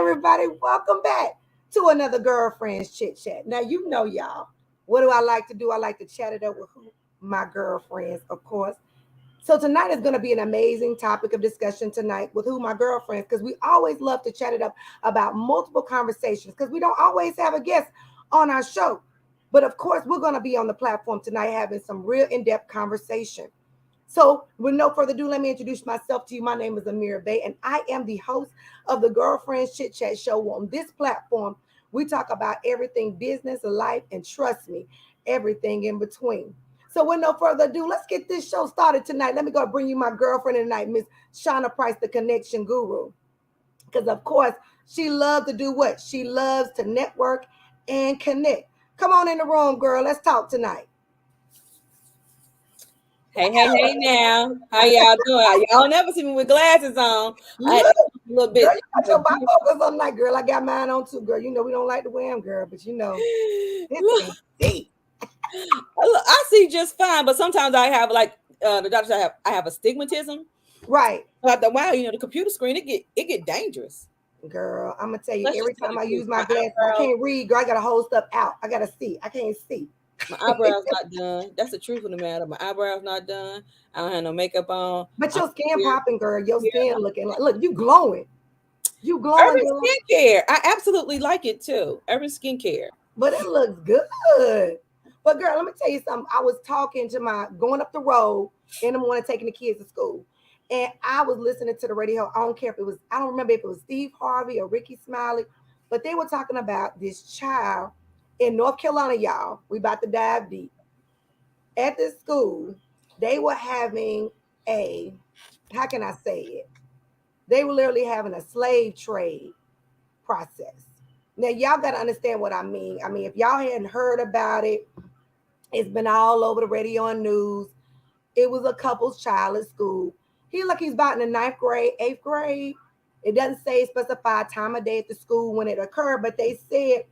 everybody. Welcome back to another Girlfriends Chit Chat. Now, you know, y'all, what do I like to do? I like to chat it up with my girlfriends, of course. So tonight is going to be an amazing topic of discussion tonight with my girlfriends, because we always love to chat it up about multiple conversations, because we don't always have a guest on our show. But of course, we're going to be on the platform tonight having some real in-depth conversation. So, with no further ado, let me introduce myself to you. My name is Amira Bay, and I am the host of the Girlfriends Chit Chat Show. On this platform, we talk about everything business, life, and trust me, everything in between. So, with no further ado, let's get this show started tonight. Let me go bring you my girlfriend tonight, Miss Shauna Price, the connection guru. Because, of course, she loves to do what? She loves to network and connect. Come on in the room, girl. Let's talk tonight. Hey now. How y'all doing? Y'all never see me with glasses on. I had Look, a little bit. girl, you got your bifocals on night, girl. I got mine on too, girl. You know we don't like to wear them, girl, but it's Look, deep. I see just fine, but sometimes I have like the doctor said I have astigmatism. Right. So I thought, wow, the computer screen it get dangerous. Girl, I'm gonna tell you, Let's every just tell time the I truth. use my glasses, I can't read, girl. I gotta hold stuff out. I gotta see. I can't see. My eyebrows not done. That's the truth of the matter. My eyebrows not done. I don't have no makeup on. But I'm your skin here. popping, girl. Your skin looking like, look, you glowing. You glowing, Urban girl. skincare. I absolutely like it too. Urban skincare. But it looks good. But girl, let me tell you something. I was talking to going up the road in the morning, taking the kids to school. And I was listening to the radio. I don't care if it was, I don't remember if it was Steve Harvey or Ricky Smiley, but they were talking about this child in North Carolina, y'all. We about to dive deep. At this school, they were having a, how can I say it? They were literally having a slave trade process. Now, y'all got to understand what I mean. I mean, if y'all hadn't heard about it, it's been all over the radio and news. It was a couple's child at school. He look, he's about in the ninth grade, eighth grade. It doesn't say specified time of day at the school when it occurred, but they said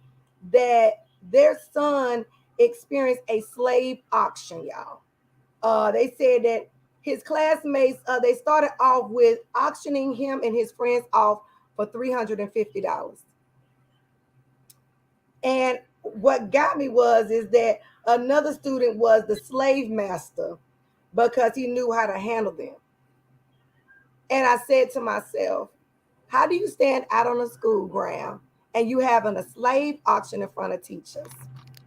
that their son experienced a slave auction, y'all. They said that his classmates, they started off with auctioning him and his friends off for $350. And what got me is that another student was the slave master because he knew how to handle them. And I said to myself, how do you stand out on a school ground and you having a slave auction in front of teachers?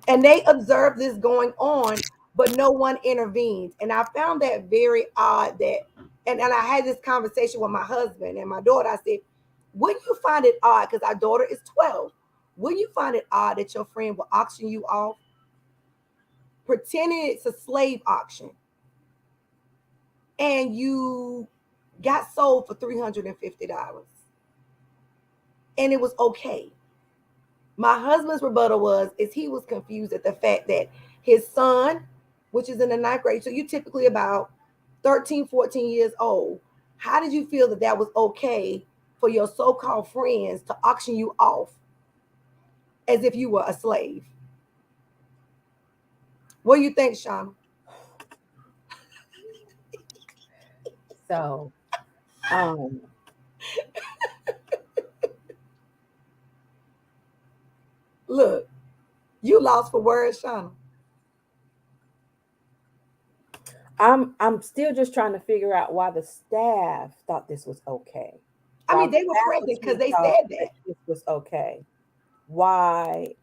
And they observed this going on, but no one intervened. And I found that very odd that, and I had this conversation with my husband and my daughter. I said, wouldn't you find it odd? Because our daughter is 12. Wouldn't you find it odd that your friend will auction you off, pretending it's a slave auction, and you got sold for $350? And it was okay. My husband's rebuttal is he was confused at the fact that his son, which is in the ninth grade, so you typically about 13, 14 years old, how did you feel that that was okay for your so-called friends to auction you off as if you were a slave? What do you think, Shauna? So, um, Look, you lost for words, Shauna. I'm still just trying to figure out why the staff thought this was okay. I Why mean, the they were pregnant because faculty they thought said that that. this was okay. Why?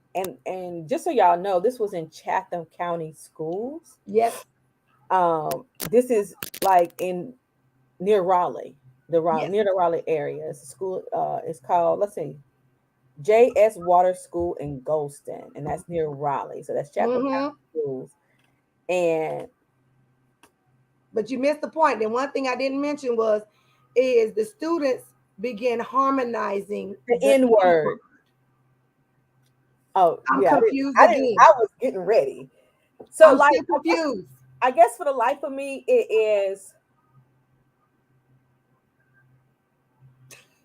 And just so y'all know, this was in Chatham County Schools. Yes, This is like in near Raleigh, yes. near the Raleigh area. It's a school. It's called, let's see, J.S. Water School in Goldston, and that's near Raleigh. So that's Chatham Mm-hmm. County Schools. And But you missed the point. And one thing I didn't mention is the students began harmonizing the the N N word. word. Oh I'm yeah, confused I didn't. again. I was getting ready. So I'm like, still confused. I guess for the life of me, it is.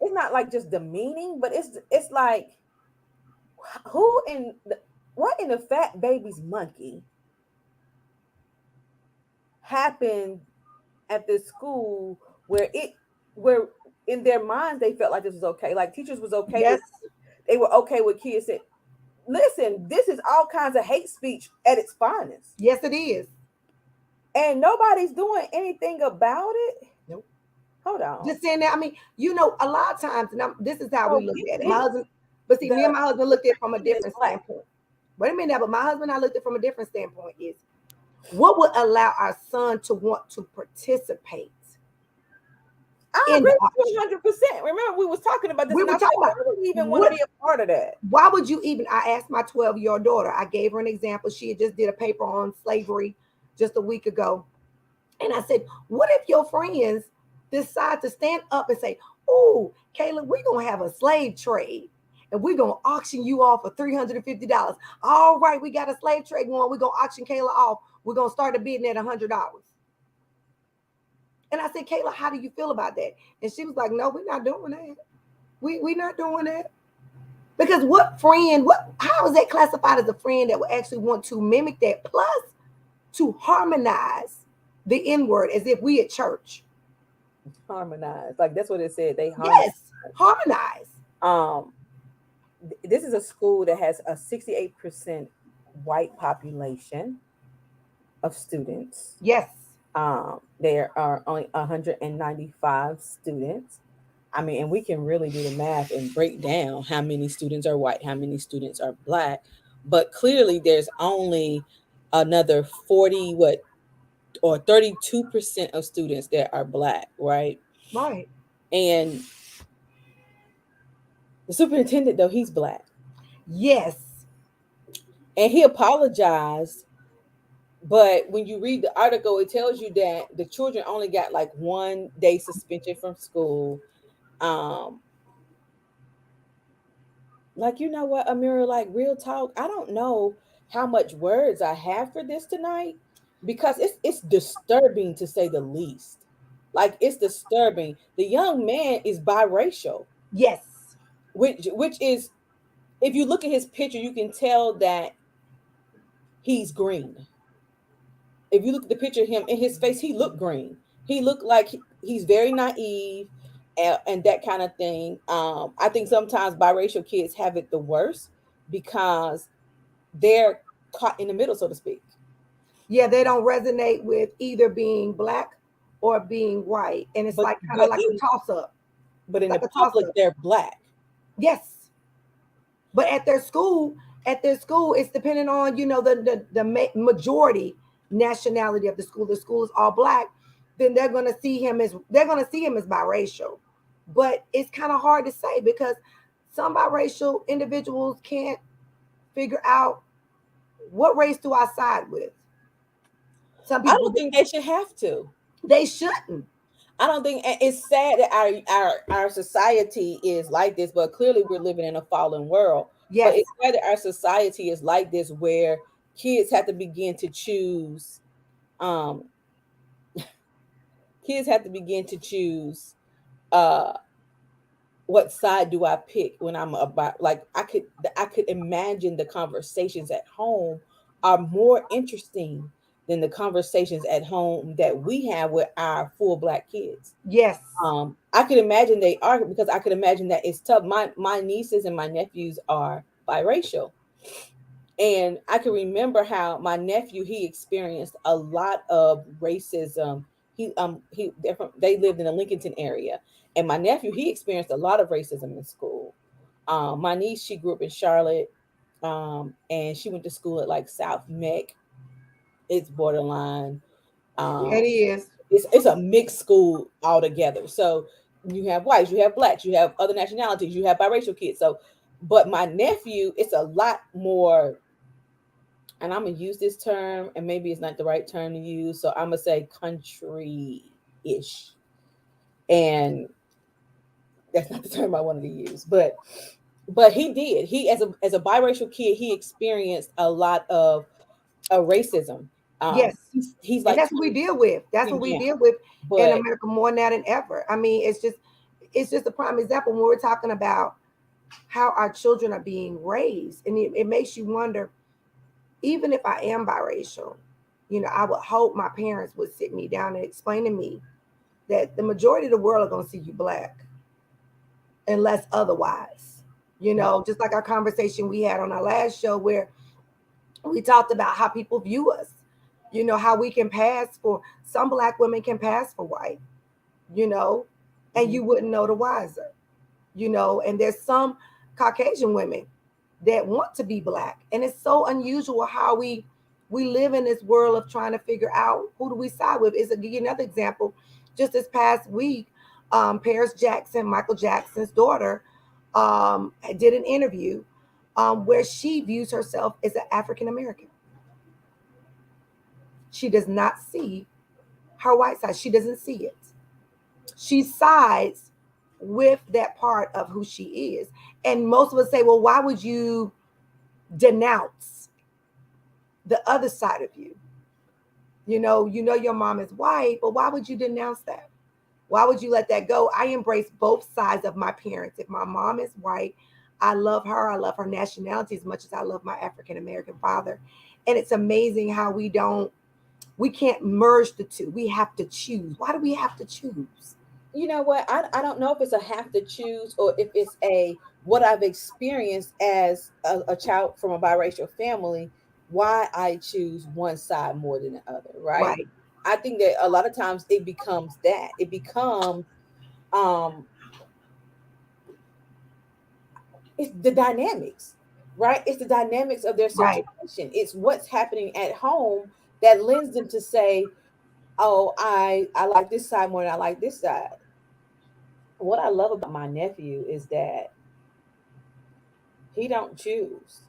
It's not like just demeaning, but it's like who in the, what in the fat baby's monkey happened at this school where in their minds they felt like this was okay. Like teachers was okay Yes, with, they were okay with kids saying, listen, this is all kinds of hate speech at its finest. yes, it is. And nobody's doing anything about it. Nope. Hold on. Just saying that. I mean, a lot of times, and this is how we So look get at it. My this. husband, but see, me and The my husband looked at it from a student is different black. standpoint. Wait a minute, but my husband and I looked at it from a different standpoint. Is what would allow our son to want to participate I in the agree with you auction? 100%. Remember, we was talking about this, We and I were said, talking why about would you even want to what. be a part of that? Why would you even? I asked my 12-year-old daughter. I gave her an example. She had just did a paper on slavery just a week ago, and I said, "What if your friends decide to stand up and say, oh, Caleb, we're gonna have a slave trade, and we're gonna auction you off for $350. All right, we got a slave trade going. We're gonna auction Kayla off. We're gonna start a bidding at $100." And I said, Kayla, how do you feel about that? And she was like, no, we're not doing that. We not doing that. Because what friend, how is that classified as a friend that would actually want to mimic that? Plus to harmonize the N-word as if we at church. Harmonize. Like that's what it said. They harmonize. Yes, harmonize. Um, this is a school that has a 68% white population of students. Yes. There are only 195 students. I mean, and we can really do the math and break down how many students are white, how many students are black, but clearly there's only another 40 what or 32% of students that are black, right? Right. And the superintendent though, he's black. Yes. And he apologized, but when you read the article, it tells you that the children only got like 1 day suspension from school. Um, like you know what, Amira, like real talk, I don't know how much words I have for this tonight because it's disturbing to say the least. Like it's disturbing. The young man is biracial, Yes. which is if you look at his picture, you can tell that he's green. If you look at the picture of him in his face, he looked green. He looked like he's very naive and that kind of thing. I think sometimes biracial kids have it the worst because they're caught in the middle, so to speak. Yeah, they don't resonate with either being black or being white. And it's But like kind of but like a in toss up. but in Like the a toss public, up. they're black. Yes. But at their school, it's depending on, the majority nationality of the school. The school is all black, then they're gonna see him as biracial. But it's kind of hard to say because some biracial individuals can't figure out what race do I side with. Some I people don't think they should have to. they shouldn't. I don't think it's sad that our society is like this, but clearly we're living in a fallen world. But Yes, it's sad that our society is like this, where kids have to begin to choose. Um, kids have to begin to choose. Uh, what side do I pick when I'm about? Like I could imagine the conversations at home are more interesting than the conversations at home that we have with our full black kids. yes, I could imagine they are because I could imagine that it's tough. My nieces and my nephews are biracial, and I can remember how my nephew he experienced a lot of racism. They lived in the Lincolnton area, and my nephew he experienced a lot of racism in school. My niece she grew up in Charlotte, and she went to school at like South Meck. It's borderline. it Um, is. it's a mixed school altogether. So you have whites, you have blacks, you have other nationalities, you have biracial kids. So, but my nephew, it's a lot more, and I'm gonna use this term, and maybe it's not the right term to use. So I'm gonna say country-ish, and that's not the term I wanted to use, but he did. He as a biracial kid, he experienced a lot of racism. Yes. He's And like that's what we deal with. That's what we now, deal with in but America more now than ever. I mean, it's just a prime example when we're talking about how our children are being raised. And it makes you wonder, even if I am biracial, I would hope my parents would sit me down and explain to me that the majority of the world are going to see you black. unless otherwise. Just like our conversation we had on our last show where we talked about how people view us, how we can pass for some black women can pass for white, you know, and Mhm. you wouldn't know the wiser, and there's some Caucasian women that want to be black. And it's so unusual how we live in this world of trying to figure out who do we side with. Is to give you another example, just this past week, Paris Jackson, Michael Jackson's daughter, did an interview where she views herself as an African American. She does not see her white side. She doesn't see it. She sides with that part of who she is. And most of us say, well, why would you denounce the other side of you? You know your mom is white, but why would you denounce that? Why would you let that go? I embrace both sides of my parents. If my mom is white, I love her. I love her nationality as much as I love my African American father. And it's amazing how we can't merge the two. We have to choose. Why do we have to choose? You know what? I don't know if it's a have to choose or if it's a what I've experienced as a child from a biracial family, why I choose one side more than the other, right? Right, I think that a lot of times it becomes that. It becomes um it's the dynamics, right? It's the dynamics of their right. situation. It's what's happening at home that lends them to say, "Oh, I like this side more than I like this side." What I love about my nephew is that he don't choose.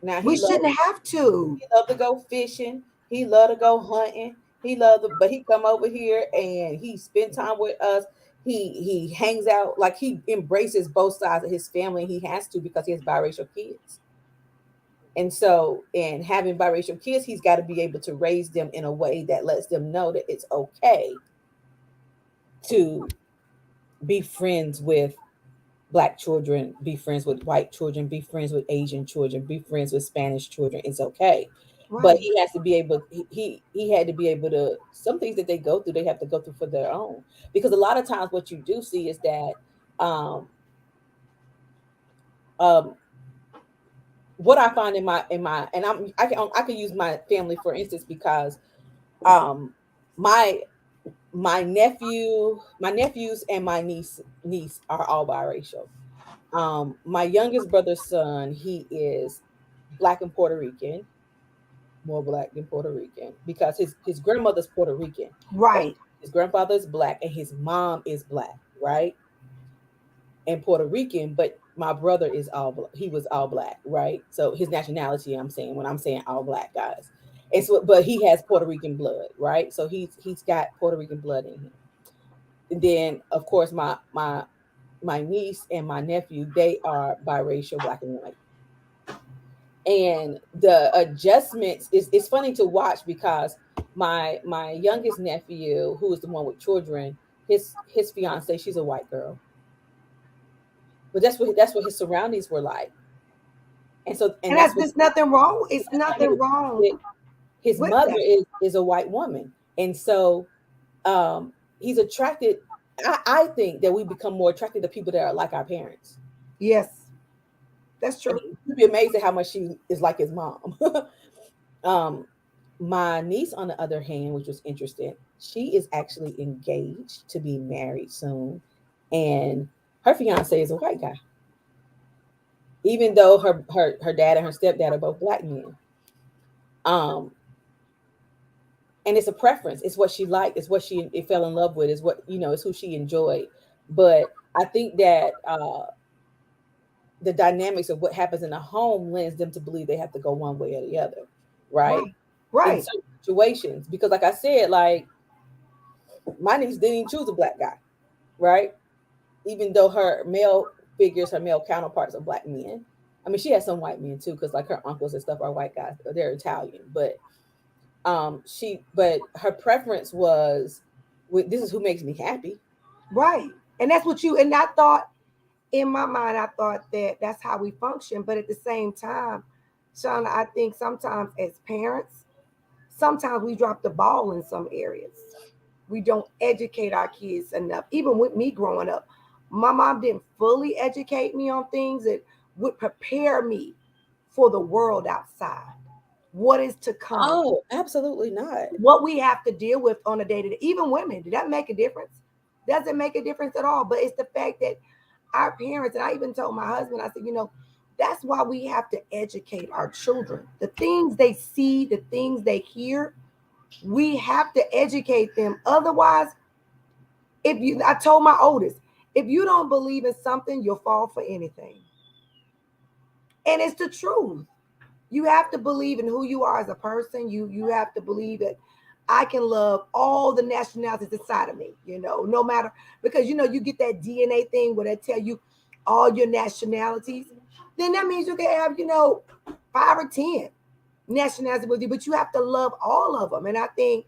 Now We shouldn't have to. he love to go fishing. He love to go hunting. He love to, but he come over here and he spend time with us. He hangs out like he embraces both sides of his family. He has to because he has biracial kids. And so, in having biracial kids, he's got to be able to raise them in a way that lets them know that it's okay to be friends with black children, be friends with white children, be friends with Asian children, be friends with Spanish children. It's okay. But Right, he has to be able he had to be able to some things that they go through, they have to go through for their own. Because a lot of times what you do see is that um um what I find in my and I can use my family for instance because um my my nephews and my niece are all biracial. My youngest brother's son, he is black and Puerto Rican, more black than Puerto Rican, because his grandmother's Puerto Rican, but right. his grandfather is black and his mom is black, right? And Puerto Rican, but my brother is he was all black, right? So his nationality, I'm saying when I'm saying all black guys. And so, but he has Puerto Rican blood, right? So he's got Puerto Rican blood in him. And then of course my niece and my nephew, they are biracial, black and white. And the adjustments is it's funny to watch because my youngest nephew, who is the one with children, his fiance, she's a white girl, but that's what his surroundings were like, and so and And that's that's what there's nothing wrong. It's that's not nothing wrong his with mother that. is a white woman, and so um he's attracted. I think that we become more attracted to people that are like our parents, Yes, that's and true. you'd be amazed at how much she is like his mom. Um, my niece, on the other hand, which was interesting, she is actually engaged to be married soon, and her fiance is a white guy, even though her dad and her stepdad are both black men. Um, and it's a preference. It's what she liked. It's what she it fell in love with. Is what it's who she enjoyed. But I think that the dynamics of what happens in a home lends them to believe they have to go one way or the other, right? Right, In right, certain situations, because like I said, like my niece didn't even choose a black guy, right? Even though her male figures, her male counterparts are black men. I mean, she has some white men too, because like her uncles and stuff are white guys. They're Italian, but but her preference was, this is who makes me happy. right. And that's what you and I thought in my mind. I thought that that's how we function. But at the same time, Shauna, I think sometimes as parents, sometimes we drop the ball in some areas. We don't educate our kids enough. Even with me growing up, My mom didn't fully educate me on things that would prepare me for the world outside, what is to come, Oh, absolutely not. what we have to deal with on a day to day. Even women, did that make a difference? Doesn't make a difference at all. But it's the fact that our parents, and I even told my husband, I said, that's why we have to educate our children. The things they see, the things they hear, we have to educate them. Otherwise, I told my oldest, if you don't believe in something, you'll fall for anything. And it's the truth. You have to believe in who you are as a person. You have to believe that I can love all the nationalities inside of me, no matter, because you get that DNA thing where they tell you all your nationalities. Then that means you can have, 5 or 10 nationalities with you, but you have to love all of them. And I think,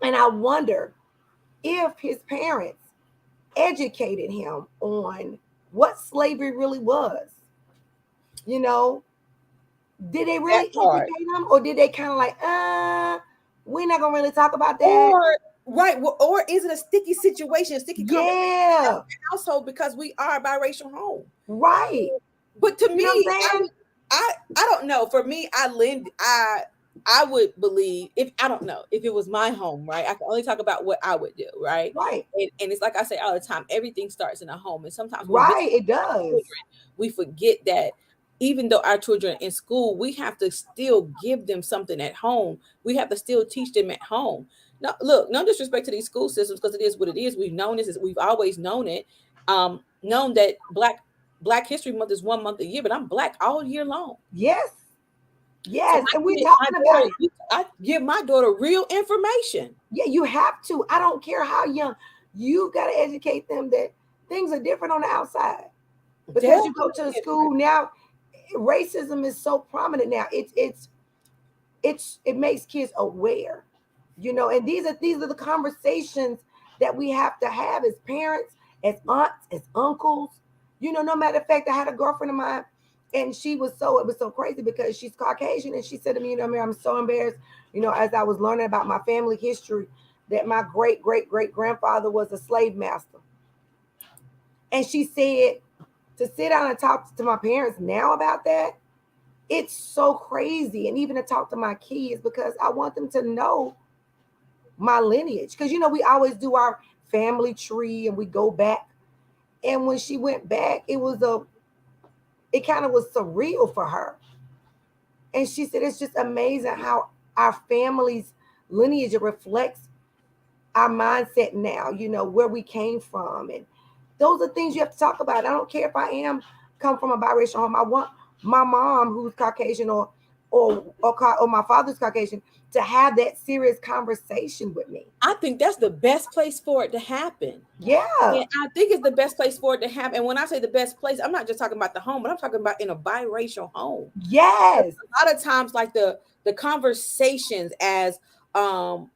and I wonder if his parents educated him on what slavery really was. You know, did they That really part. educate him, or did they kind of like, we're not gonna really talk about that? Or right, or is it a sticky situation, a sticky conversation in Yeah, the household because we are a biracial home? right. But to You know what me, I'm saying? I don't know. For me, I would believe, if I don't know if it was my home, right? I can only talk about what I would do, right? Right, And it's like I say all the time, everything starts in a home. And sometimes when we visit right. It our does. children, we forget that even though our children are in school, we have to still give them something at home. We have to still teach them at home. No, look, no disrespect to these school systems, because it is what it is. We've known this, we've always known it. Known that Black History Month is 1 month a year, but I'm Black all year long. Yes, So yes. And we're my talking about daughter, I give my daughter real information. yeah. You have to. I don't care how young. You got to educate them that things are different on the outside. Because you go to the Definitely. school now, racism is so prominent now. It makes kids aware, and these are the conversations that we have to have as parents, as aunts, as uncles. No matter the fact, I had a girlfriend of mine, and it was so crazy because she's Caucasian, and she said to me, I'm so embarrassed, as I was learning about my family history, that my great great great grandfather was a slave master. And she said, to sit down and talk to my parents now about that, it's so crazy. And even to talk to my kids, because I want them to know my lineage. Because we always do our family tree and we go back. And when she went back, it kind of was surreal for her. And she said it's just amazing how our family's lineage reflects our mindset now, where we came from. And those are things you have to talk about. I don't care if I am come from a biracial home. I want my mom, who's Caucasian, or my father's Caucasian, to have that serious conversation with me. I think that's the best place for it to happen. Yeah. And I think it's the best place for it to happen. And when I say the best place, I'm not just talking about the home, but I'm talking about in a biracial home. Yes. A lot of times, like the conversations, um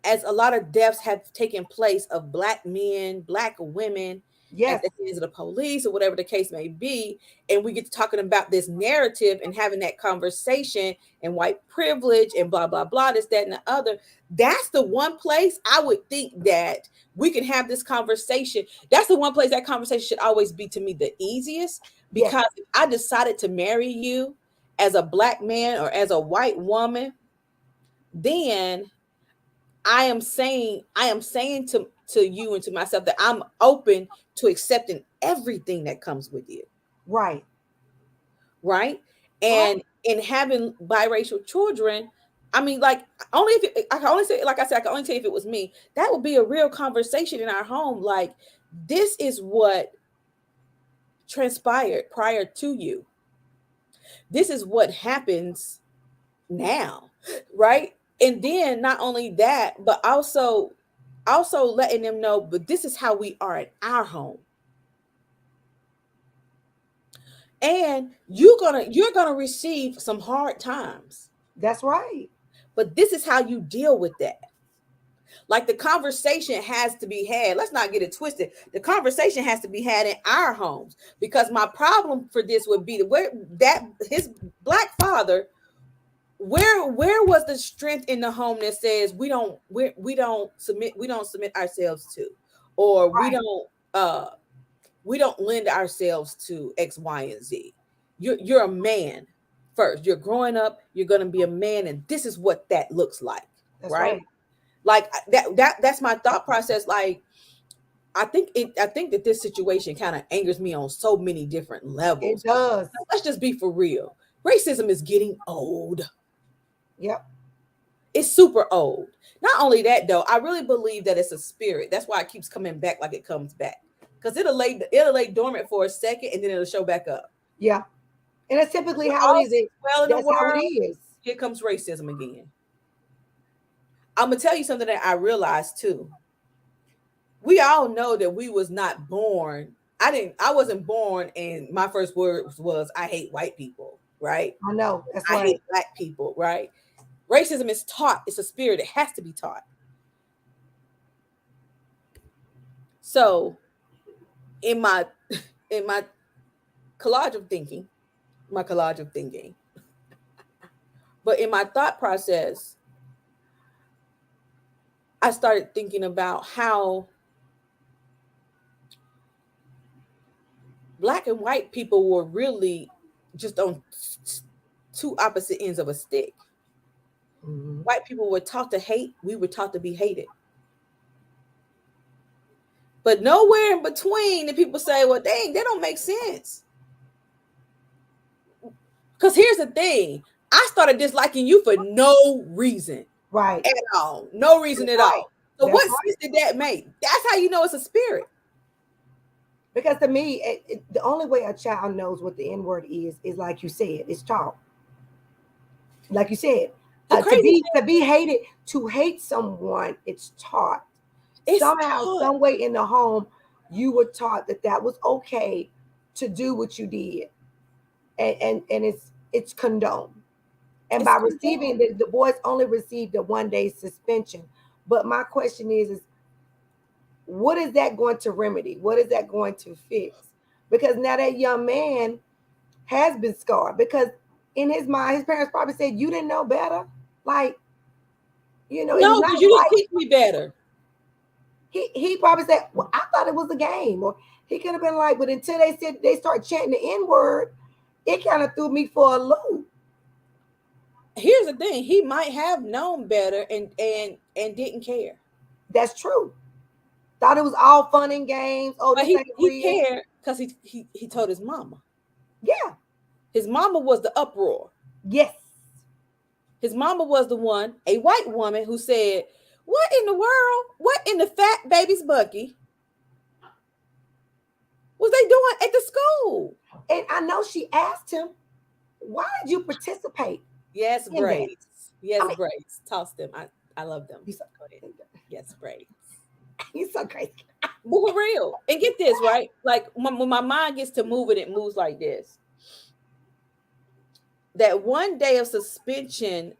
as a lot of deaths have taken place of Black men, Black women at Yes. the hands of the police or whatever the case may be, and we get to talking about this narrative and having that conversation and white privilege and blah blah blah, this, that, and the other. That's the one place I would think that we can have this conversation. That's the one place that conversation should always be, to me, the easiest, Yes. because if I decided to marry you as a Black man or as a white woman, then I am saying to you and to myself that I'm open to accepting everything that comes with you, Right. right? Right. And in having biracial children, I mean, like, only if I can only say, like I said, I can only tell you if it was me, that would be a real conversation in our home. Like, this is what transpired prior to you. This is what happens now, right? And then not only that, but also letting them know, but this is how we are at our home. And you're gonna receive some hard times, That's right. but this is how you deal with that. Like, the conversation has to be had. Let's not get it twisted. The conversation has to be had in our homes, because my problem for this would be where that his Black father, where was the strength in the home that says we don't submit ourselves to, or we Right. don't we don't lend ourselves to X, Y, and Z. You're a man first. You're growing up, you're gonna be a man, and this is what that looks like, That's right? right. Like that's my thought process. Like I think that this situation kind of angers me on so many different It levels. does. Let's just be for real. Racism is getting old. Yep. It's super old. Not only that though, I really believe that it's a spirit. That's why it keeps coming back like it comes back. Because it'll lay dormant for a second and then it'll show back up. Yeah. And that's typically When how it all is. is well in the That's how it world, is. here comes racism again. I'm gonna tell you something that I realized too. We all know that we was not born. I wasn't born and my first words was I hate white people, right? I know. That's I right. hate black people, right? Racism is taught. It's a spirit. It has to be taught. So in my in my collage of thinking, my collage of thinking, but in my thought process, I started thinking about how black and white people were really just on two opposite ends of a stick. Mhm. White people were taught to hate, we were taught to be hated. But nowhere in between the people say, well, dang, that don't make sense. Because here's the thing, I started disliking you for no reason Right. at all. No reason That's at right. all. So That's what right. sense did that make? That's how you know it's a spirit. Because to me, the only way a child knows what the N word is like you said, it's taught. Like you said, The to crazy be hated, to hate someone, it's taught. thing, it's Somehow, taught. some way in the home, you were taught that that was okay to do what you did, and it's condoned. And It's by condemned. receiving the boys only received a 1 day suspension. But my question is what is that going to remedy? What is that going to fix? Because now that young man has been scarred. Because in his mind, his parents probably said, "You didn't know better." Like, it's No, not because you didn't right. teach me better. He probably said, "Well, I thought it was a game," or he could have been like, "But until they said they start chanting the N word, it kind of threw me for a loop." Here's the thing, he might have known better and didn't care. That's true. Thought it was all fun and games. Oh, But this ain't he real. cared because he told his mama. Yeah. His mama was the uproar. Yes. His mama was the one, a white woman, who said, what in the world? What in the fat baby's bucky was they doing at the school? And I know she asked him, "Why did you participate Yes, in that?" braids. Yes, I mean, braids. Toss them. I love them. he's so, Go ahead. Yes, braids. he's so crazy. But for real. And get this, right? Like when my mind gets to moving, it moves like this. That 1 day of suspension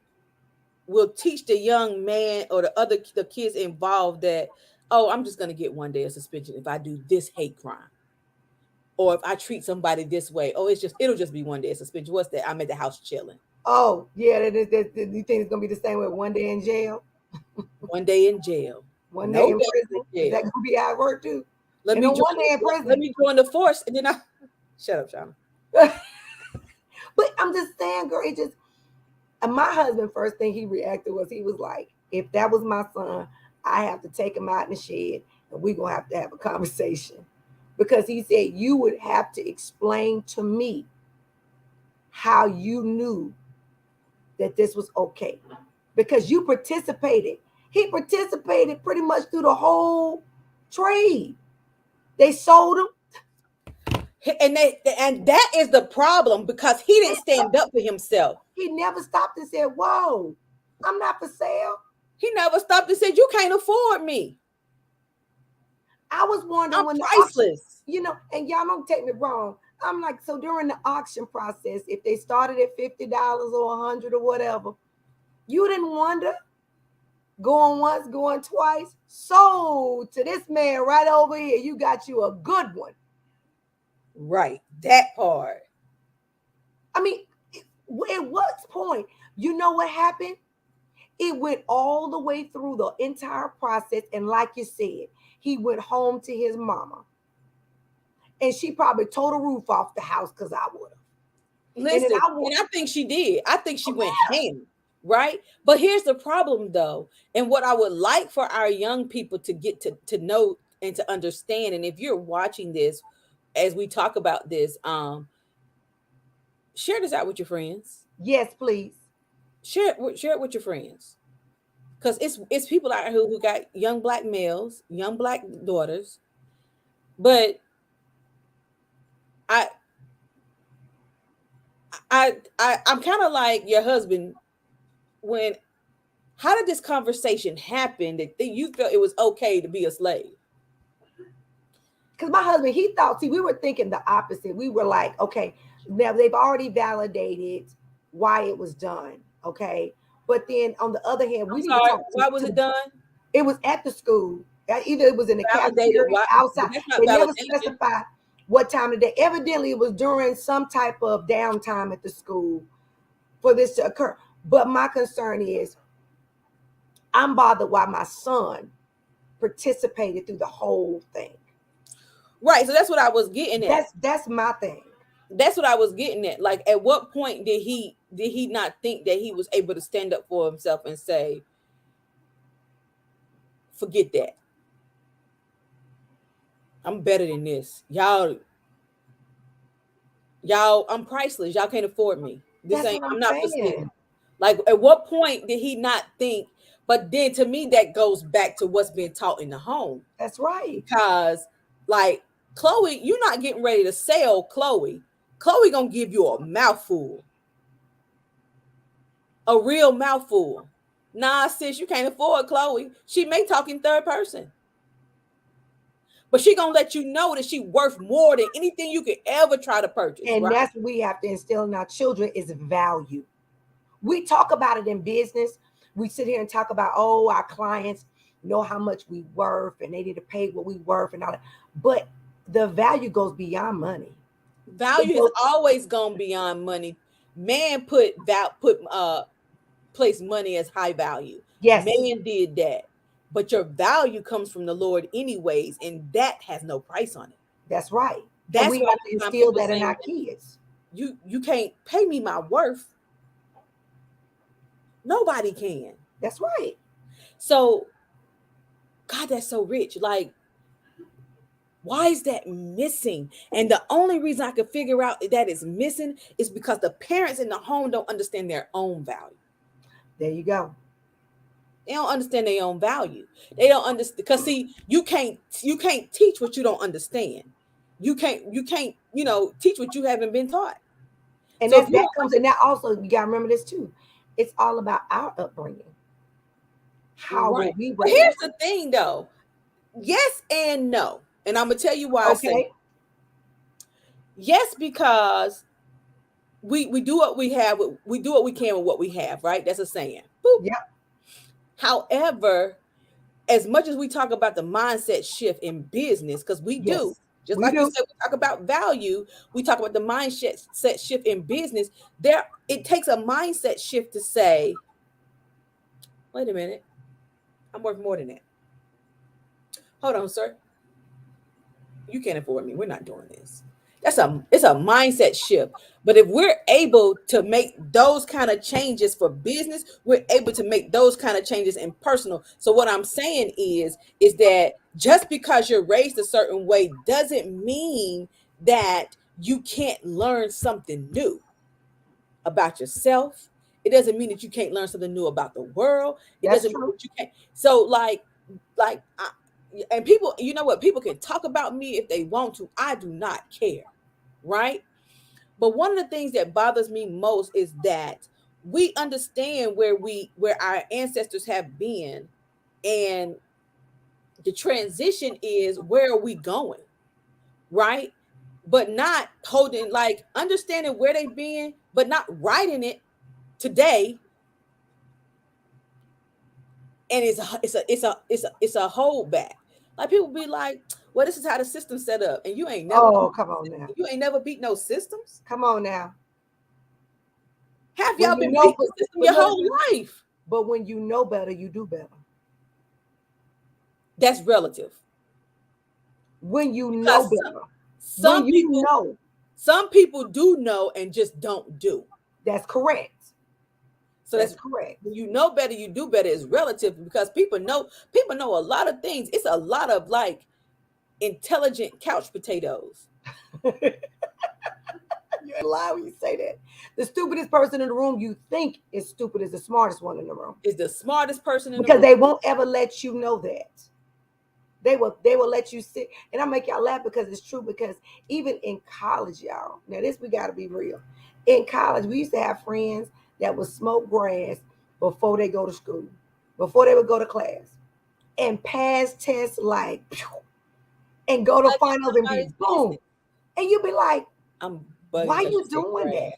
will teach the young man or the kids involved that, oh, I'm just gonna get 1 day of suspension if I do this hate crime. Or if I treat somebody this way, oh, it'll just be 1 day of suspension. What's that? I'm at the house chilling. Oh, yeah, you think it's gonna be the same with 1 day in jail, 1 day in jail. 1 day No in days in prison? Is that jail. gonna be how it work too? Let And me then join 1 day in let prison. me join the force. And then I shut up, Shauna. But I'm just saying, girl, it just and my husband first thing he reacted was he was like, if that was my son, I have to take him out in the shed and we're gonna have a conversation. Because he said you would have to explain to me how you knew that this was okay. Because you participated. He participated pretty much through the whole trade. They sold him. And that is the problem because he didn't stand up for himself. He never stopped and said, "Whoa, I'm not for sale." He never stopped and said, you can't afford me. I was wondering I'm when the auction, priceless. and y'all don't take me wrong. I'm like, so during the auction process, if they started at $50 or 100 or whatever, you didn't wonder, going once, going twice. So to this man right over here, you got you a good one. Right. That part. I mean, at what point? You know what happened? It went all the way through the entire process. And like you said, he went home to his mama. and she probably tore the roof off the house because I would have. And then Listen, I would. and I think she did. I think she Oh, went yeah. ham, right? But here's the problem though, and what I would like for our young people to get to know and to understand, and if you're watching this as we talk about this, share this out with your friends. Yes, please. Share it with your friends. Because it's people out here who got young black males, young black daughters, but I I'm kind of like your husband when how did this conversation happen that you felt it was okay to be a slave? Because my husband, he thought, see, we were thinking the opposite. We were like, okay, now they've already validated why it was done. Okay. But then on the other hand, I'm we need to sorry, talk why was to it done? it was at the school. Either it was in the Validated cafeteria, why? But outside. that's not They never validation. specified what time of day. Evidently, it was during some type of downtime at the school for this to occur. But my concern is I'm bothered why my son participated through the whole thing. Right. So that's what I was getting at. That's my thing. That's what I was getting at. Like, at what point did he not think that he was able to stand up for himself and say, "Forget that. I'm better than this. Y'all, I'm priceless. Y'all can't afford me. This That's ain't. what I'm I'm not for saying. sale." Like, at what point did he not think? But then, to me, that goes back to what's being taught in the home. That's right. Because, like, Chloe, you're not getting ready to sell Chloe. Chloe gonna give you a mouthful, a real mouthful. Nah, sis, you can't afford Chloe. She may talk in third person, but she gonna let you know that she worth more than anything you could ever try to purchase, And right? that's what we have to instill in our children is value. We talk about it in business. We sit here and talk about, oh, our clients know how much we worth and they need to pay what we worth and all that. But the value goes beyond money. It Value is goes, always gone beyond money. Man place money as high value. yes, Man did that. But your value comes from the Lord anyways, and that has no price on it. that's right. And That's we why have to you find instill people that in saying our kids. you can't pay me my worth. Nobody can. That's right. So, God, that's so rich. Like, why is that missing? And the only reason I could figure out that it's missing is because the parents in the home don't understand their own value. There you go. They don't understand their own value. They don't understand because see, you can't teach what you don't understand. You can't teach what you haven't been taught. And So if that's you that don't comes, and that also you gotta remember this too. It's all about our upbringing. How were right, we but raised? here's the thing though. Yes and no. And I'm gonna tell you why I say Okay. yes, because we do what we have, we do what we can with what we have, right? That's a saying. Boop. Yep. However, as much as we talk about the mindset shift in business, because we do, Yes. just We like you do. said, we talk about value, we talk about the mindset set shift in business. There, it takes a mindset shift to say, wait a minute, I'm worth more than that. Hold on, sir. You can't afford me. We're not doing this. It's a mindset shift. But if we're able to make those kind of changes for business, we're able to make those kind of changes in personal. So what I'm saying is that just because you're raised a certain way doesn't mean that you can't learn something new about yourself. It doesn't mean that you can't learn something new about the world. It That's doesn't mean true. that you can't. So like and people, you know what? People can talk about me if they want to. I do not care, right? But one of the things that bothers me most is that we understand where our ancestors have been, and the transition is where are we going, right? But not holding like understanding where they've been, but not writing it today. And it's a holdback. Like people be like, well, this is how the system's set up, and Oh, come on now. you ain't never beat no systems. Come on now. Have When y'all you been know, beating the system but your look, whole life? but when you know better, you do better. That's relative. When you know Because better. When Some you people, know, some people do know and just don't do. that's correct. So That's that's correct. when you know better, you do better is relative because people know a lot of things. It's a lot of like intelligent couch potatoes. You're a lie when you say that. The stupidest person in the room you think is stupid is the smartest one in the room. Is the smartest person in the Because room. they won't ever let you know that. They will let you sit. And I make y'all laugh because it's true. Because even in college, y'all, now this we gotta be real. In college, we used to have friends that would smoke grass before they go to school, before they would go to class, and pass tests like and go to Like it's finals and be nobody's boom. business. And you be like, I'm bugging why because you you said doing that? grass.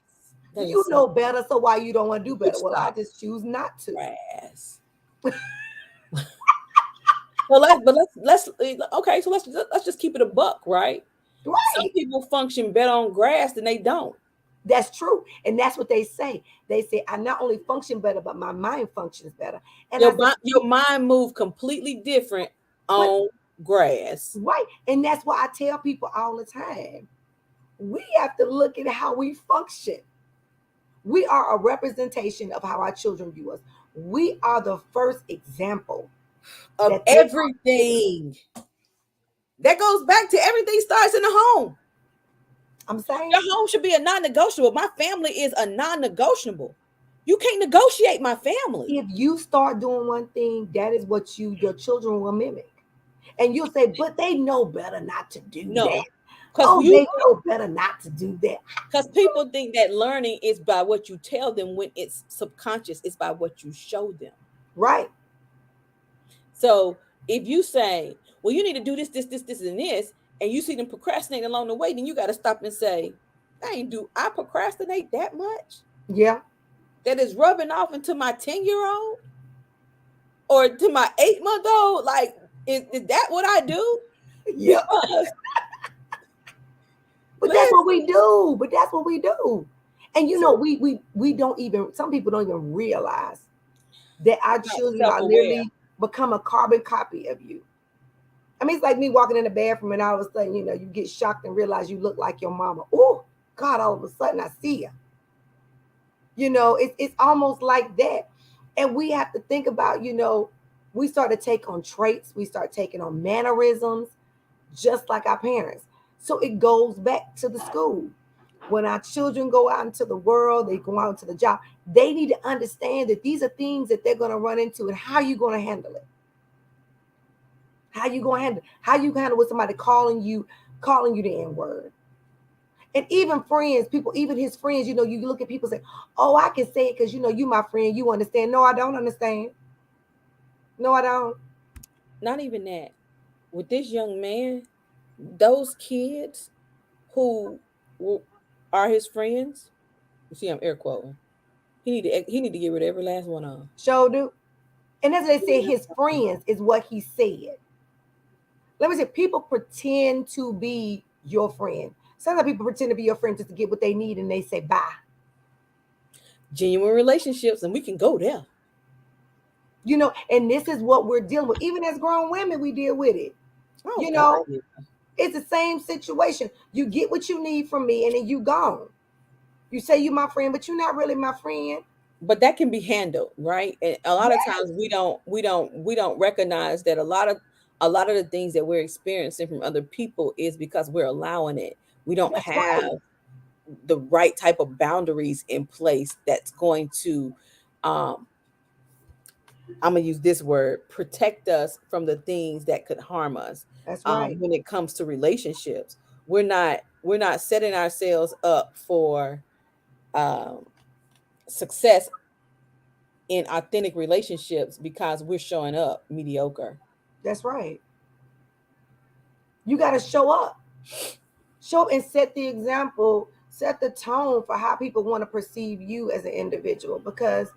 That You is so know better, so why you don't want to do better? Well, I stop just choose not to. grass. Well, let's okay. So let's just keep it a buck, right? Some Right. people function better on grass than they don't. That's true. And that's what they say. They say, I not only function better, but my mind functions better. And I said, Your mind move completely different but on grass. right. And that's why I tell people all the time. We have to look at how we function. We are a representation of how our children view us. We are the first example Of that they are given. everything. That goes back to everything starts in the home. I'm saying, Your home should be a non-negotiable. My family is a non-negotiable. You can't negotiate my family. if you start doing one thing, that is what your children will mimic. And you'll say, but they know better not to do that. No, because Oh, they know better not to do that. people think that learning is by what you tell them when it's subconscious. It's by what you show them. Right. So if you say, "Well, you need to do this, and this," and you see them procrastinating along the way, then you got to stop and say, I procrastinate that much? Yeah. That is rubbing off into my 10-year-old or to my 8-month old? Like, is that what I do? Yeah. Because But that's listen, what we do. But that's what we do. And you know, so we don't even some people don't even realize that our not children are self-aware. literally become a carbon copy of you. I mean, it's like me walking in the bathroom and all of a sudden, you get shocked and realize you look like your mama. Oh, God, all of a sudden I see you. It's almost like that. And we have to think about, we start to take on traits, we start taking on mannerisms, just like our parents. So it goes back to the school. When our children go out into the world, they go out into the job, they need to understand that these are things that they're going to run into and how you going to handle it. How you handle with somebody calling you the N word. And even friends, people, even his friends, you look at people and say, oh, I can say it because you my friend, you understand. No, I don't understand. No, I don't. Not even that. With this young man, those kids who are his friends, you see, I'm air quoting. He need to get rid of every last one of them. Show do. And as they say, his friends is what he said. Let me say, people pretend to be your friend. Sometimes people pretend to be your friend just to get what they need and they say bye. Genuine relationships, and we can go there. And this is what we're dealing with. Even as grown women, we deal with it. Oh You God, know, yeah. it's the same situation. You get what you need from me and then you gone. You say you my friend, but you're not really my friend. But that can be handled, right? And a lot of times Yes, we don't recognize that a lot of the things that we're experiencing from other people is because we're allowing it. We don't that's right. have the right type of boundaries in place that's going to um I'm gonna use this word, protect us from the things that could harm us. That's right. When it comes to relationships, we're not setting ourselves up for um, success in authentic relationships because we're showing up mediocre. That's right. You got to show up. Show up and set the example, set the tone for how people want to perceive you as an individual because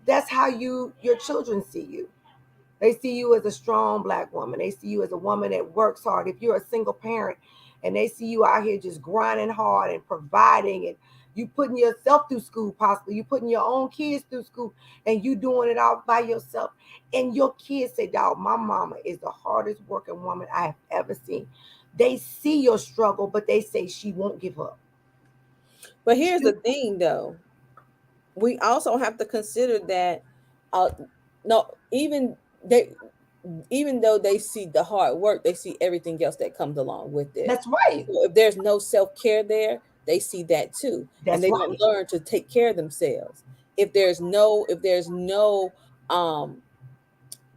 that's how your children see you. They see you as a strong black woman. They see you as a woman that works hard. If you're a single parent and they see you out here just grinding hard and providing and you putting yourself through school, possibly you putting your own kids through school and you doing it all by yourself. And your kids say, dog, my mama is the hardest working woman I have ever seen. They see your struggle, but they say she won't give up. But here's the thing, though. We also have to consider that, uh, no, they, even though they see the hard work, they see everything else that comes along with it. That's right. So if there's no self-care there, they see that too, and That's they don't right. learn to take care of themselves. If there's no um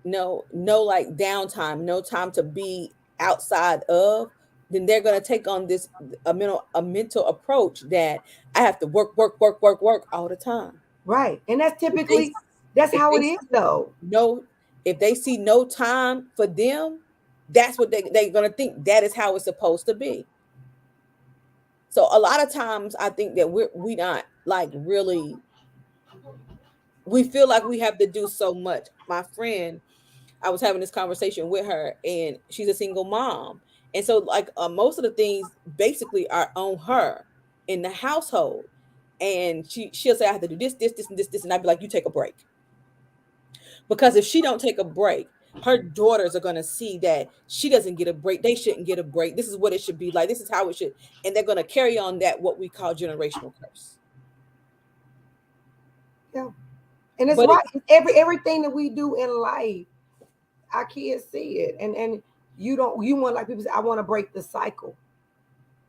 no like downtime, no time to be outside of, then they're going to take on this a mental approach that I have to work, work, work, work, work all the time. Right. And that's If they typically that's if how it they is see though. no if they see no time for them, that's what they're going to think that is how it's supposed to be. So a lot of times I think that we not like really, we feel like we have to do so much. My friend, I was having this conversation with her, and she's a single mom. And so, like, most of the things basically are on her in the household. And she'll say, I have to do this, this, this, and this, this. And I'd be like, you take a break. Because if she don't take a break, her daughters are going to see that she doesn't get a break. They shouldn't get a break. This is what it should be like. This is how it should. And they're going to carry on that, what we call generational curse. Yeah. And it's But right. it's Everything that we do in life, our kids see it. And you don't you want, like people say, I want to break the cycle,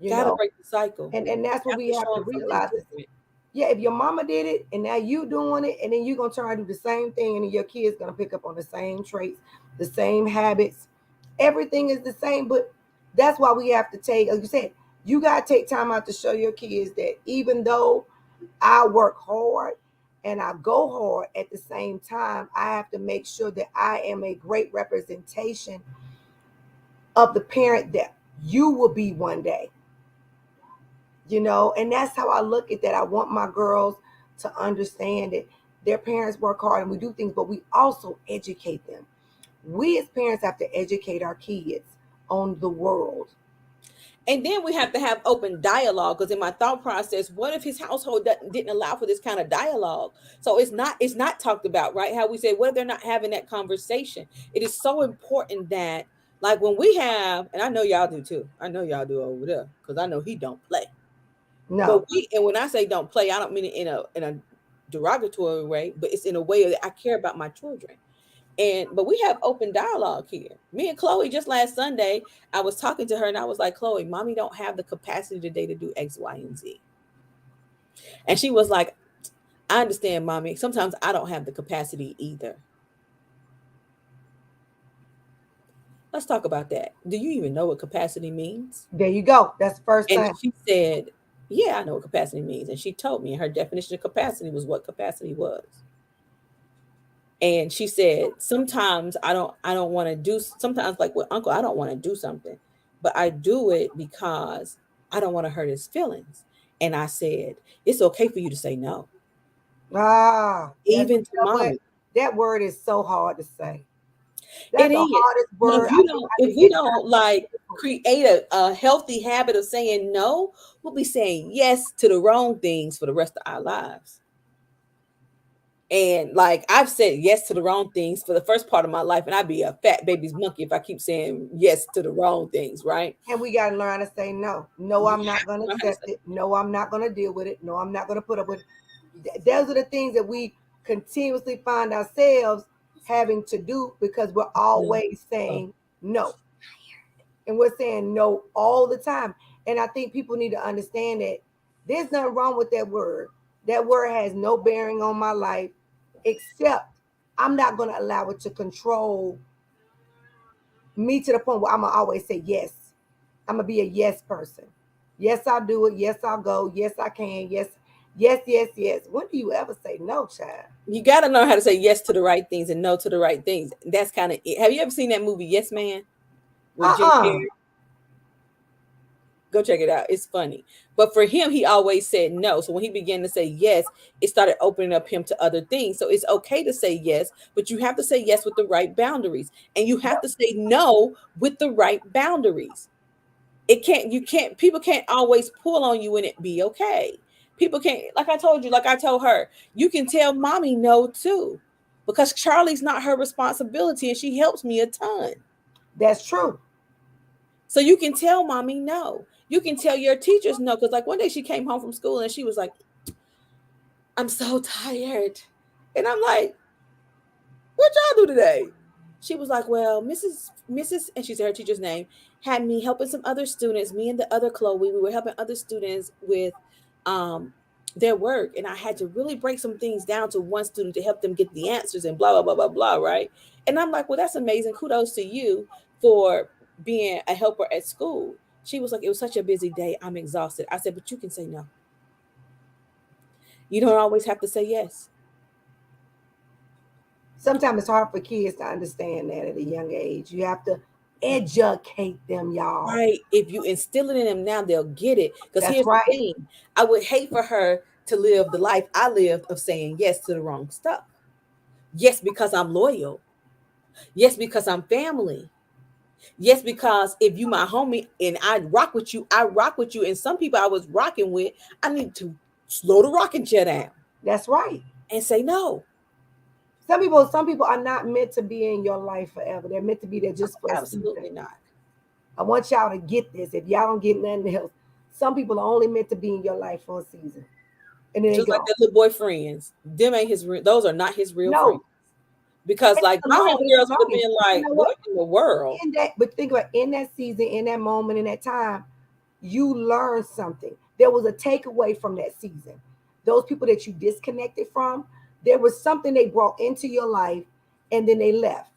you got to know. break the cycle. And that's You what have we to have show to them something realize is, different. yeah, if your mama did it and now you doing it, and then you're gonna try to do the same thing, and then your kids gonna pick up on the same traits, the same habits. Everything is the same, but that's why we have to take, like you said, you gotta take time out to show your kids that even though I work hard and I go hard at the same time, I have to make sure that I am a great representation of the parent that you will be one day, you know. And that's how I look at that. I want my girls to understand that their parents work hard and we do things, but we also educate them. We as parents have to educate our kids on the world. And then we have to have open dialogue, because in my thought process, what if his household didn't allow for this kind of dialogue? So it's not talked about, right? How we say, what if they're not having that conversation? It is so important that, like, when we have, and I know y'all do too, I know y'all do over there, because I know he don't play. But No, and when I say don't play, I don't mean it in a derogatory way, but it's in a way that I care about my children. But we have open dialogue here. Me and Chloe, just last Sunday, I was talking to her and I was like, Chloe, mommy don't have the capacity today to do X, Y, and Z. And she was like, I understand, mommy. Sometimes I don't have the capacity either. Let's talk about that. Do you even know what capacity means? there you go. That's the first And thing. she said, yeah, I know what capacity means. And she told me her definition of capacity was what capacity was. And she said, sometimes I don't want to do, sometimes like with uncle, I don't want to do something, but I do it because I don't want to hurt his feelings. And I said, it's okay for you to say no, Ah, that's, even to you know what? mommy. That word is so hard to say. It That's the is. hardest But word. I if can we hear don't like people. create a healthy habit of saying no, we'll be saying yes to the wrong things for the rest of our lives. And like I've said yes to the wrong things for the first part of my life, and I'd be a fat baby's monkey if I keep saying yes to the wrong things, right? And we got to learn to say no. No, You I'm not have going to to learn how to accept say it. No, I'm not going to deal with it. No, I'm not going to put up with it. Those are the things that we continuously find ourselves having to do because we're no. always Oh, saying no. And we're saying no all the time. And I think people need to understand that there's nothing wrong with that word. That word has no bearing on my life, except I'm not going to allow it to control me to the point where I'm going to always say yes. I'm going to be a yes person. Yes, I'll do it. Yes, I'll go. Yes, I can. Yes, yes, yes, yes. When do you ever say no, child? you got to learn how to say yes to the right things and no to the right things. That's kind of it. Have you ever seen that movie Yes Man with Jim Uh-uh. Carrey? Go check it out. It's funny. But for him, he always said no. So when he began to say yes, it started opening up him to other things. So it's okay to say yes, but you have to say yes with the right boundaries. And you have to say no with the right boundaries. People can't always pull on you and it be okay. People can't, like I told you, like I told her, you can tell mommy no too, because Charlie's not her responsibility and she helps me a ton. That's true. So you can tell mommy no. You can tell your teachers no. Because like one day she came home from school and she was like, I'm so tired. And I'm like, what y'all do today? She was like, well, Mrs. and she said her teacher's name, had me helping some other students, me and the other Chloe, we were helping other students with um their work. And I had to really break some things down to one student to help them get the answers and blah, blah, blah, blah, blah, right? And I'm like, well, that's amazing. Kudos to you for being a helper at school. She was like, it was such a busy day. I'm exhausted. I said, but you can say no. You don't always have to say yes. Sometimes it's hard for kids to understand that at a young age. You have to educate them, y'all. Right. If you instill it in them now, they'll get it. Because That's here's the right. thing, I would hate for her to live the life I lived of saying yes to the wrong stuff. Yes, because I'm loyal. Yes, because I'm family. Yes, because if you my homie and I rock with you, I rock with you. And some people I was rocking with, I need to slow the rocking chair down That's right. and say no. Some people are not meant to be in your life forever. They're meant to be there just for a season. Absolutely not. I want y'all to get this. If y'all don't get nothing else, some people are only meant to be in your life for a season, and then they Just like go. that little boy friends. Them ain't his those are not his real friends. No, Because it's like a my lie, but it's homegirls would have right. been You like, know what? what in the world? In that, but think about in that season, in that moment, in that time, you learned something. There was a takeaway from that season. Those people that you disconnected from, there was something they brought into your life, and then they left,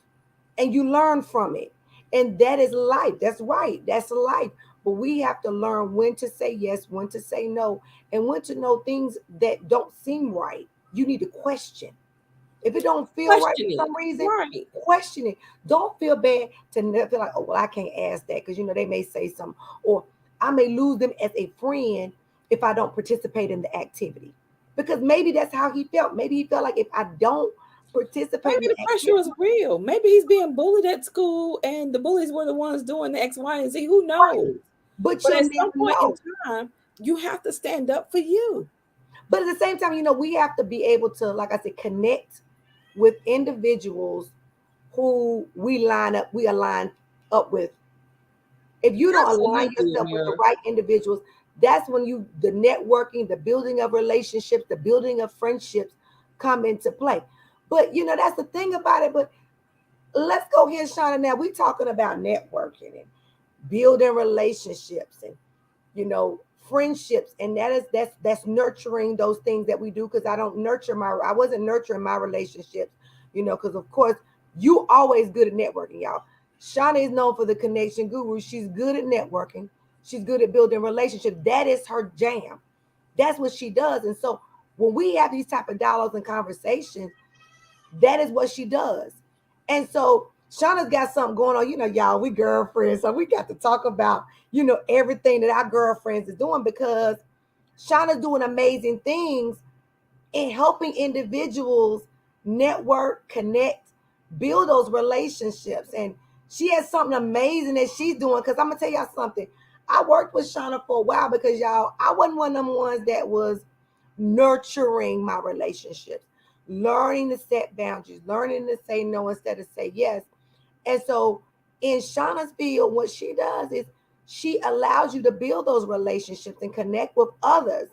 and you learn from it. And that is life. That's right. That's life. But we have to learn when to say yes, when to say no, and when to know things that don't seem right. You need to question. If it don't feel right Question for it. some reason, Right. question it. Don't feel bad to never feel like, oh well, I can't ask that because they may say something, or I may lose them as a friend if I don't participate in the activity. Because maybe that's how he felt. Maybe he felt like if I don't participate in Maybe the the pressure activity, was real. Maybe he's being bullied at school and the bullies were the ones doing the X, Y, and Z. Who knows? right? But But you'll at never some point in know. time, you have to stand up for you. But at the same time, we have to be able to, like I said, connect with individuals who we align up with. If you don't align Absolutely, yourself with the Amira. right individuals, that's when the networking, the building of relationships, the building of friendships come into play. But that's the thing about it. But let's go here, Shauna. Now we talking about networking and building relationships and you know friendships, and that's nurturing those things that we do. Because I wasn't nurturing my relationships, because of course you always good at networking, y'all. Shauna is known for the connection guru. She's good at networking. She's good at building relationships. That is her jam. That's what she does. And so when we have these type of dialogues and conversations, that is what she does. And so Shauna's got something going on. Y'all, we girlfriends. So we got to talk about, everything that our girlfriends is doing, because Shauna's doing amazing things in helping individuals network, connect, build those relationships. And she has something amazing that she's doing. Because I'm going to tell y'all something. I worked with Shauna for a while because, y'all, I wasn't one of them ones that was nurturing my relationships, learning to set boundaries, learning to say no instead of say yes. And so in Shauna's field, what she does is she allows you to build those relationships and connect with others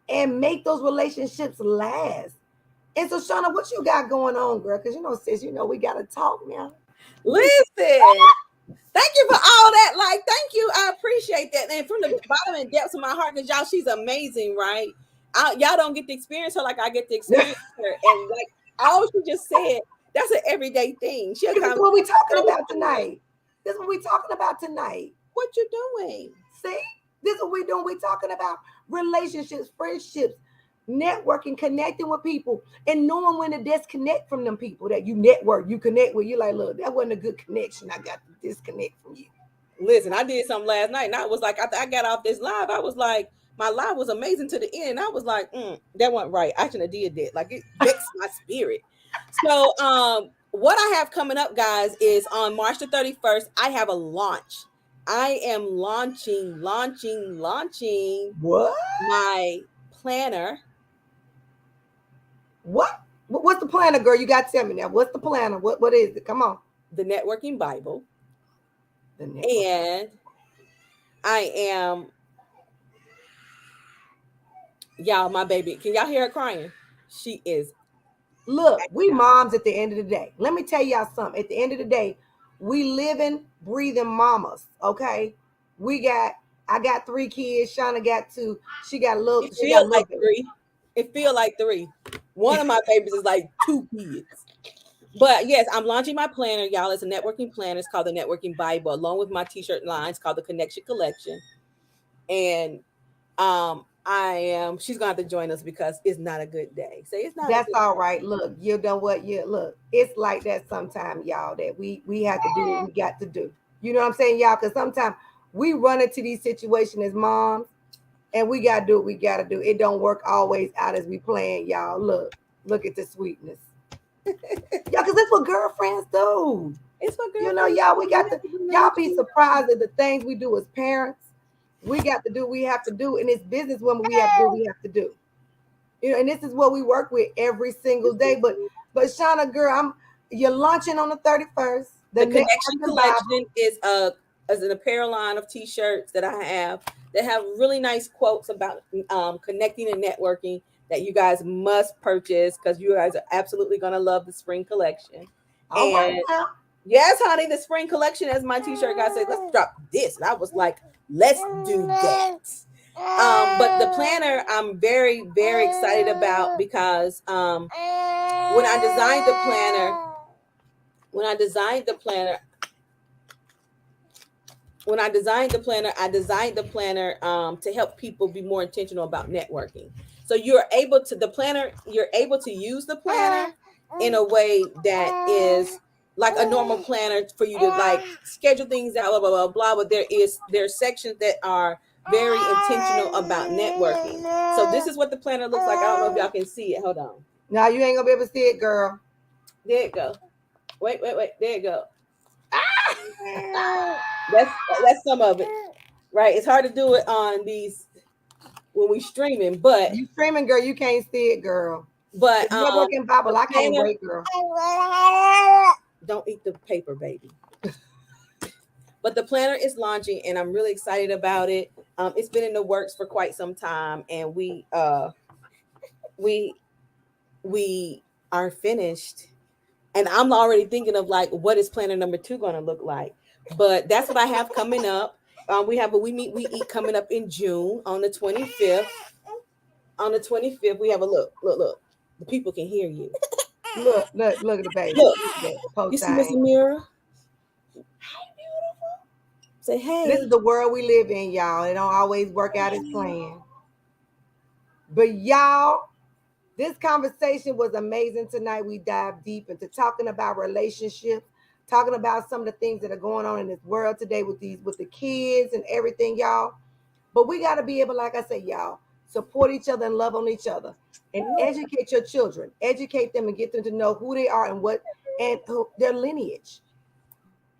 and make those relationships last. And so, Shauna, what you got going on, girl? Because sis, we gotta talk now. We Listen, thank you for all that. Like, thank you. I appreciate that. And from the bottom and depths of my heart, because y'all, she's amazing, right? Y'all don't get to experience her like I get to experience her. And like all she just said, that's an everyday thing. She'll this is come, what we talking about tonight. This is what we talking about tonight. what you doing? See, this is what we doing. We talking about relationships, friendships, networking, connecting with people, and knowing when to disconnect from them people that you network, you connect with. You like, look, that wasn't a good connection. I got to disconnect from you. Listen, I did something last night, and I was like, after I got off this live, I was like, my live was amazing to the end. And I was like, that wasn't right. I shouldn't have did that. Like it vexed my spirit. So, what I have coming up, guys, is on March the 31st. I have a launch. I am launching What? my planner, What? What's the planner, girl? You got to tell me now. What's the planner? What is it? Come on. the Networking Bible, The network. and I am, y'all, my baby. Can y'all hear her crying? She is Look, we acting out. moms at the end of the day. Let me tell y'all something. At the end of the day, we living, breathing mamas. Okay, we got. I got 3 kids. Shauna got 2. She got a little. It She got a feel little like bit. three. It feel like three. One of my babies is like 2 kids. But yes, I'm launching my planner, y'all. It's a networking planner. It's called the Networking Bible, along with my t-shirt lines called the Connection Collection. And I am she's gonna have to join us because it's not a good day. Say it's not a That's good all day. right. Look, you know what? You look. It's like that sometimes, y'all. That we have to do what we got to do. You know what I'm saying, y'all? Because sometimes we run into these situations as moms, and we gotta do what we gotta do. It don't work always out as we plan, y'all. Look at the sweetness, y'all. Because that's what girlfriends do. It's what You know, girlfriends y'all. We do. We got have to. to do Y'all nothing be to surprised at the things we do as parents. We got to do. We have to do, and it's business women. We have to do. We have to do. You know, and this is what we work with every single day. But Shauna, girl, you're launching on the 31st. The The Connection networking Bible. Collection is a as an apparel line of t-shirts that I have that have really nice quotes about connecting and networking that you guys must purchase because you guys are absolutely gonna love the spring collection. All right And now. yes, honey, the spring collection, as my t-shirt guy said, let's drop this. And I was like, let's do that. But the planner I'm very, very excited about because when I designed the planner, when I designed the planner, I designed the planner to help people be more intentional about networking. So you're able to the planner, you're able to use the planner in a way that is like a normal planner for you to like schedule things out, blah blah blah blah. But there's sections that are very intentional about networking. So this is what the planner looks like. I don't know if y'all can see it. Hold on. Now you ain't gonna be able to see it, girl. There it go. Wait. There it go. Ah! That's some of it. Right. It's hard to do it on these when we streaming, but You screaming, girl. You can't see it, girl. The but networking the Bible. I can't planner wait, girl. don't eat the paper, baby. But the planner is launching, and I'm really excited about it. It's been in the works for quite some time, and we we are finished. And I'm already thinking of like what is planner number 2 going to look like. But that's what I have coming up. We have a we eat coming up in June on the 25th. On the 25th, we have a look. The people can hear you. Look at the baby. Look, Look at that. Poor you see Miss thing. Amira? Say This hey. is the world we live in, y'all. It don't always work out as planned. But y'all, this conversation was amazing tonight. We dived deep into talking about relationships, talking about some of the things that are going on in this world today with the kids and everything, y'all. But we got to be able, like I said, y'all, support each other and love on each other, and educate your children, educate them, and get them to know who they are and what and their lineage,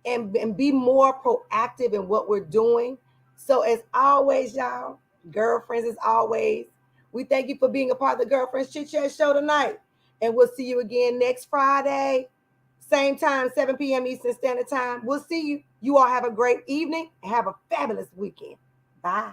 and be more proactive in what we're doing. So as always, y'all, girlfriends, as always, we thank you for being a part of the Girlfriends Chit Chat Show tonight. And we'll see you again next Friday, same time, 7 p.m. Eastern Standard Time. We'll see you. You all have a great evening and have a fabulous weekend. Bye.